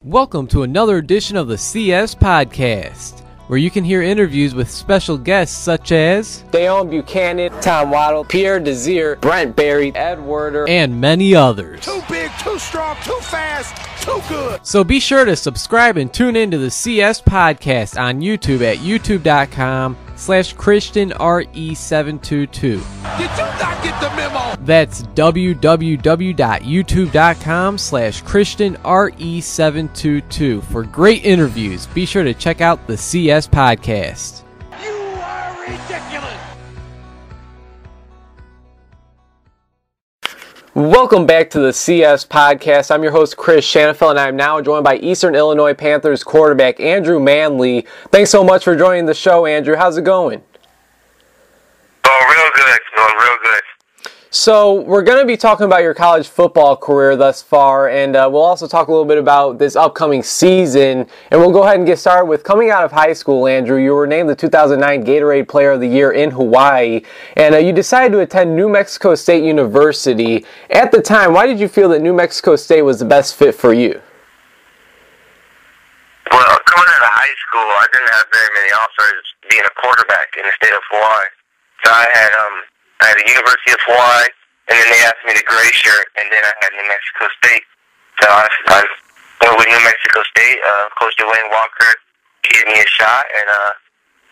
Welcome to another edition of the CS Podcast, where you can hear interviews with special guests such as Dayon Buchanan, Tom Waddle, Pierre Desir, Brent Berry, Ed Werder, and many others. Too big, too strong, too fast, too good. So be sure to subscribe and tune in to the CS Podcast on YouTube at youtube.com/ChristianRE722. Did you not get the memo? That's www.youtube.com/ChristianRE722 for great interviews. Be sure to check out the CS Podcast. You are ridiculous. Welcome back to the CS Podcast. I'm your host, Chris Shanafelt, and I'm now joined by Eastern Illinois Panthers quarterback Andrew Manley. Thanks so much for joining the show, Andrew. How's it going? Oh, real good. Going real good. So we're going to be talking about your college football career thus far, and we'll also talk a little bit about this upcoming season. And we'll go ahead and get started with coming out of high school, Andrew. You were named the 2009 Gatorade Player of the Year in Hawaii, and you decided to attend New Mexico State University. At the time, why did you feel that New Mexico State was the best fit for you? Well, coming out of high school, I didn't have very many offers being a quarterback in the state of Hawaii. So I had the University of Hawaii, and then they asked me to gray shirt, and then I had New Mexico State. So I went with New Mexico State. Coach Dwayne Walker gave me a shot, and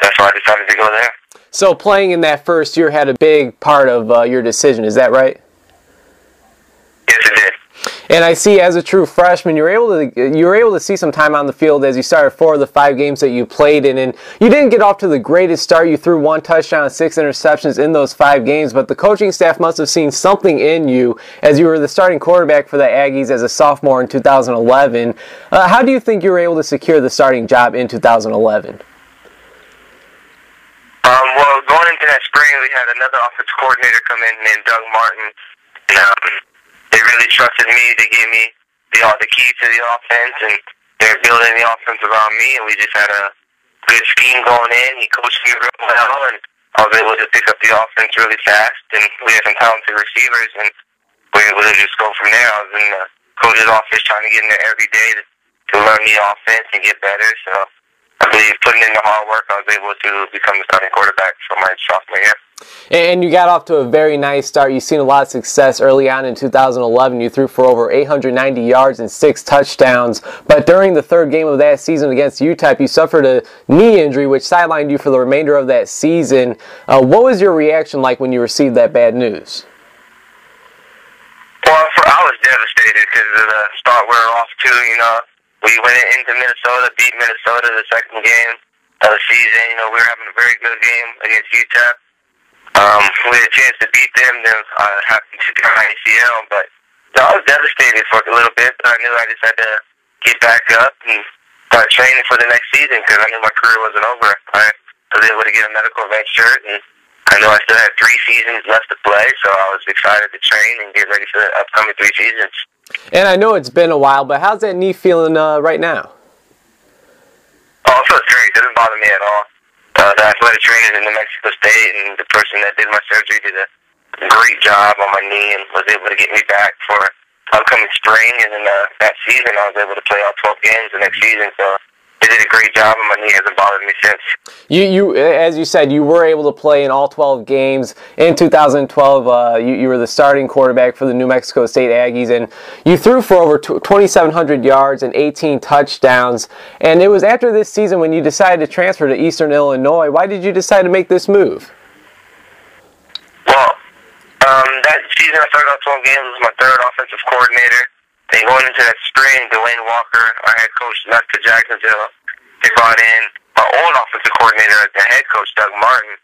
that's why I decided to go there. So playing in that first year had a big part of your decision, is that right? Yes, it did. And I see, as a true freshman, you were able to see some time on the field as you started 4 of the 5 games that you played in, and you didn't get off to the greatest start. You threw 1 touchdown and 6 interceptions in those 5 games, but the coaching staff must have seen something in you as you were the starting quarterback for the Aggies as a sophomore in 2011. How do you think you were able to secure the starting job in 2011? Well, going into that spring, we had another offensive coordinator come in named Doug Martin. They really trusted me. They gave me the key to the offense, and they're building the offense around me, and we just had a good scheme going in. He coached me real well, and I was able to pick up the offense really fast, and we had some talented receivers, and we were able to just go from there. I was in the coach's office trying to get in there every day to learn the offense and get better, so I believe putting in the hard work, I was able to become the starting quarterback for my sophomore year. And you got off to a very nice start. You've seen a lot of success early on in 2011. You threw for over 890 yards and 6 touchdowns. But during the 3rd game of that season against UTEP, you suffered a knee injury, which sidelined you for the remainder of that season. What was your reaction like when you received that bad news? Well, I was devastated because of the start we were off to. We went into Minnesota, beat Minnesota the 2nd game of the season. We were having a very good game against UTEP. We had a chance to beat them, then I happened to do my ACL, but I was devastated for a little bit, but I knew I just had to get back up and start training for the next season because I knew my career wasn't over. I was able to get a medical red shirt, and I knew I still had 3 seasons left to play, so I was excited to train and get ready for the upcoming 3 seasons. And I know it's been a while, but how's that knee feeling right now? Oh, it feels great. It doesn't bother me at all. The athletic trainer in New Mexico State and the person that did my surgery did a great job on my knee and was able to get me back for upcoming spring. And then that season, I was able to play all 12 games the next season. So they did a great job, and my knee hasn't bothered me since. You, as you said, you were able to play in all 12 games. In 2012, you were the starting quarterback for the New Mexico State Aggies, and you threw for over 2,700 yards and 18 touchdowns. And it was after this season when you decided to transfer to Eastern Illinois. Why did you decide to make this move? Well, that season I started off 12 games, was my 3rd offensive coordinator. Then going into that spring, Dwayne Walker, our head coach, left to Jacksonville. They brought in my old offensive coordinator, the head coach, Doug Martin.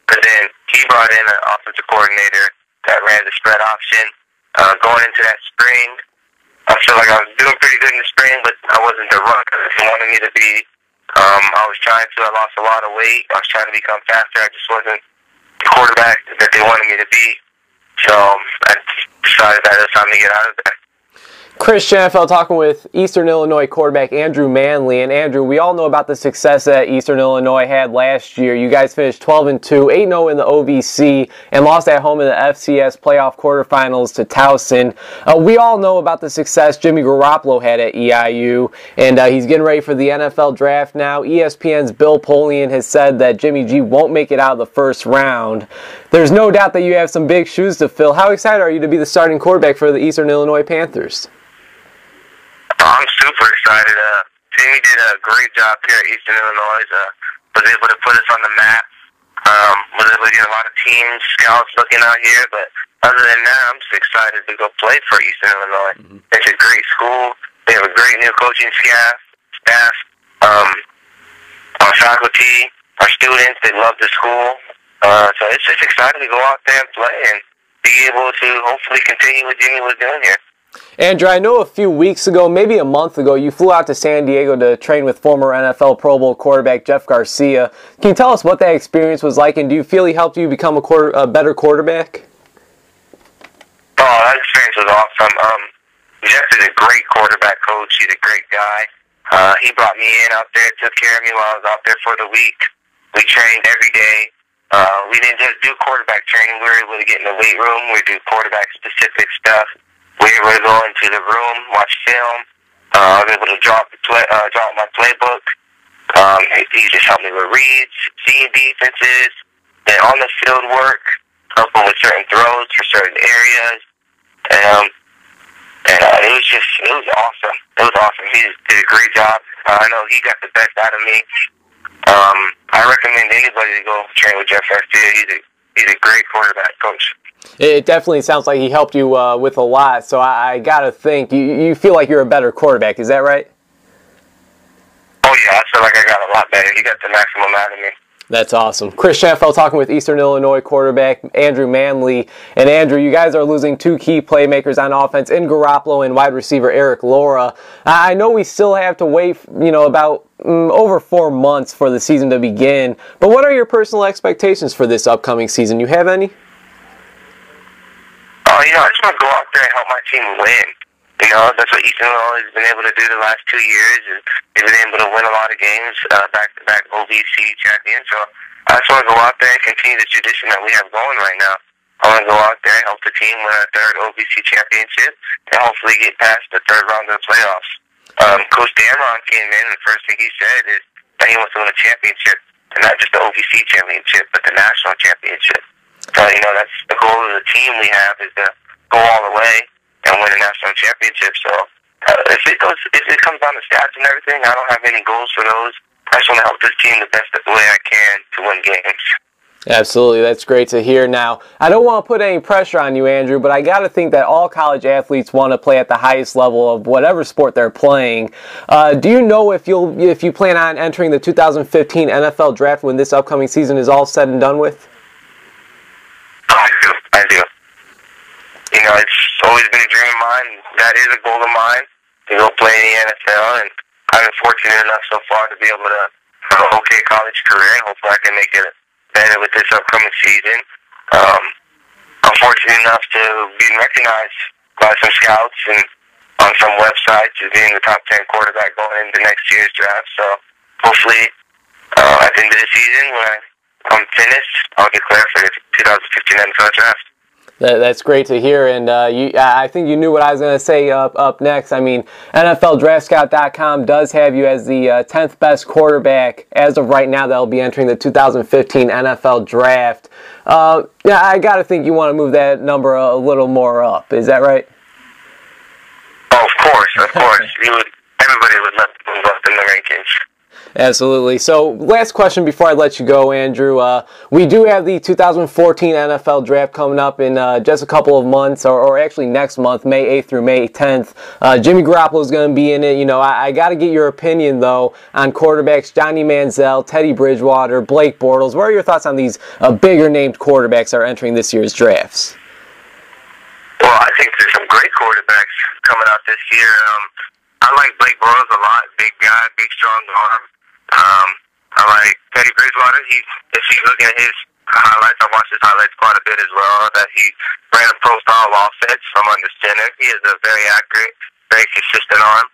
But then he brought in an offensive coordinator that ran the spread option. Going into that spring, I feel like I was doing pretty good in the spring, but I wasn't the runner they wanted me to be. I was trying to. I lost a lot of weight. I was trying to become faster. I just wasn't the quarterback that they wanted me to be. So I decided that it was time to get out of there. Chris Shanafelt talking with Eastern Illinois quarterback Andrew Manley. And Andrew, we all know about the success that Eastern Illinois had last year. You guys finished 12-2, 8-0 in the OVC, and lost at home in the FCS playoff quarterfinals to Towson. We all know about the success Jimmy Garoppolo had at EIU, and he's getting ready for the NFL draft now. ESPN's Bill Polian has said that Jimmy G won't make it out of the first round. There's no doubt that you have some big shoes to fill. How excited are you to be the starting quarterback for the Eastern Illinois Panthers? I'm super excited. Jimmy did a great job here at Eastern Illinois. Was able to put us on the map. Was able to get a lot of teams, scouts looking out here. But other than that, I'm just excited to go play for Eastern Illinois. Mm-hmm. It's a great school. They have a great new coaching staff. Our faculty, our students, they love the school. So it's just exciting to go out there and play and be able to hopefully continue what Jimmy was doing here. Andrew, I know a few weeks ago, maybe a month ago, you flew out to San Diego to train with former NFL Pro Bowl quarterback Jeff Garcia. Can you tell us what that experience was like, and do you feel he helped you become a better quarterback? Oh, that experience was awesome. Jeff is a great quarterback coach. He's a great guy. He brought me in out there, took care of me while I was out there for the week. We trained every day. We didn't just do quarterback training. We were able to get in the weight room. We do quarterback-specific stuff. We were able to go into the room, watch film. I was able to drop my playbook. He just helped me with reads, seeing defenses, and on the field work, helping with certain throws for certain areas. It was awesome. It was awesome. He did a great job. I know he got the best out of me. I recommend anybody to go train with Jeff Garcia. He's a great quarterback coach. It definitely sounds like he helped you with a lot, so I got to think, you feel like you're a better quarterback, is that right? Oh yeah, I feel like I got a lot better. He got the maximum out of me. That's awesome. Chris Shanafelt talking with Eastern Illinois quarterback Andrew Manley. And Andrew, you guys are losing two key playmakers on offense in Garoppolo and wide receiver Eric Laura. I know we still have to wait, about over 4 months for the season to begin, but what are your personal expectations for this upcoming season? You have any? I just want to go out there and help my team win. That's what Eastern Illinois has been able to do the last 2 years. They've been able to win a lot of games, back-to-back OVC champions. So I just want to go out there and continue the tradition that we have going right now. I want to go out there and help the team win a third OVC championship and hopefully get past the third round of the playoffs. Coach Damron came in, and the first thing he said is that he wants to win a championship, and not just the OVC championship, but the national championship. So, that's the goal of the team we have, is to go all the way and win a national championship. So if it comes down to stats and everything, I don't have any goals for those. I just want to help this team the best way I can to win games. Absolutely, that's great to hear. Now, I don't want to put any pressure on you, Andrew, but I got to think that all college athletes want to play at the highest level of whatever sport they're playing. Do you know if you plan on entering the 2015 NFL draft when this upcoming season is all said and done with? I do. It's always been a dream of mine. That is a goal of mine, to go play in the NFL, and I've been fortunate enough so far to be able to have an okay college career. Hopefully I can make it better with this upcoming season. I'm fortunate enough to be recognized by some scouts and on some websites as being the top 10 quarterback going into next year's draft. So hopefully at the end of the season, when I'm finished, I'll declare for the 2015 NFL draft. That's great to hear, and I think you knew what I was going to say up next. I mean, NFLDraftScout.com does have you as the 10th best quarterback as of right now that will be entering the 2015 NFL Draft. I got to think you want to move that number a little more up. Is that right? Oh, of course. Everybody would love to move up in the rankings. Absolutely. So, last question before I let you go, Andrew. We do have the 2014 NFL Draft coming up in just a couple of months, or actually next month, May 8th through May 10th. Jimmy Garoppolo is going to be in it. I got to get your opinion, though, on quarterbacks Johnny Manziel, Teddy Bridgewater, Blake Bortles. What are your thoughts on these bigger-named quarterbacks that are entering this year's drafts? Well, I think there's some great quarterbacks coming out this year. I like Blake Bortles a lot. Big guy, big, strong arm. I like Teddy Bridgewater. If you look at his highlights, I watched his highlights quite a bit as well, that he ran a pro-style offense from under center. He is a very accurate very consistent arm.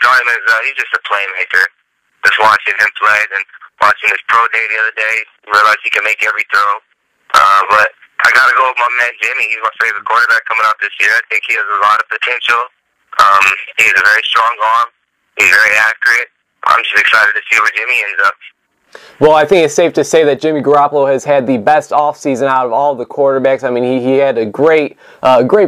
Got him as he's just a playmaker. Just watching him play and watching his pro day the other day, realized he can make every throw. But I gotta go with my man Jimmy. He's my favorite quarterback coming out this year. I think he has a lot of potential. He has a very strong arm. He's very accurate. I'm just excited to see where Jimmy ends up. Well, I think it's safe to say that Jimmy Garoppolo has had the best offseason out of all the quarterbacks. I mean, he had a great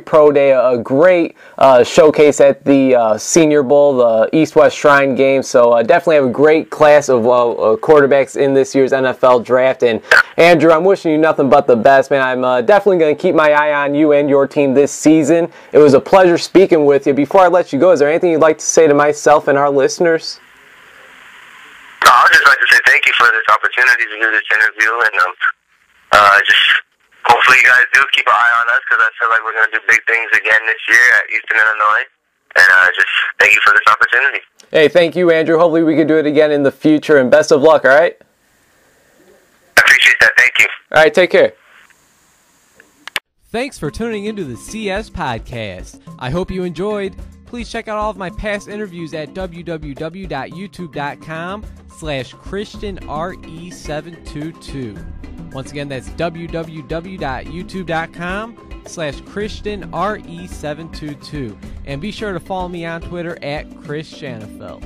pro day, a great showcase at the Senior Bowl, the East-West Shrine game. So definitely have a great class of quarterbacks in this year's NFL draft. And Andrew, I'm wishing you nothing but the best, man. I'm definitely going to keep my eye on you and your team this season. It was a pleasure speaking with you. Before I let you go, is there anything you'd like to say to myself and our listeners? I'd just like to say thank you for this opportunity to do this interview, and just hopefully you guys do keep an eye on us, because I feel like we're going to do big things again this year at Eastern Illinois, and just thank you for this opportunity. Hey, thank you, Andrew. Hopefully we can do it again in the future, and best of luck, all right? I appreciate that. Thank you. All right, take care. Thanks for tuning into the CS Podcast. I hope you enjoyed. Please check out all of my past interviews at www.youtube.com/ChristianRE722. Once again, that's www.youtube.com/ChristianRE722. And be sure to follow me on Twitter at Chris Shanafelt.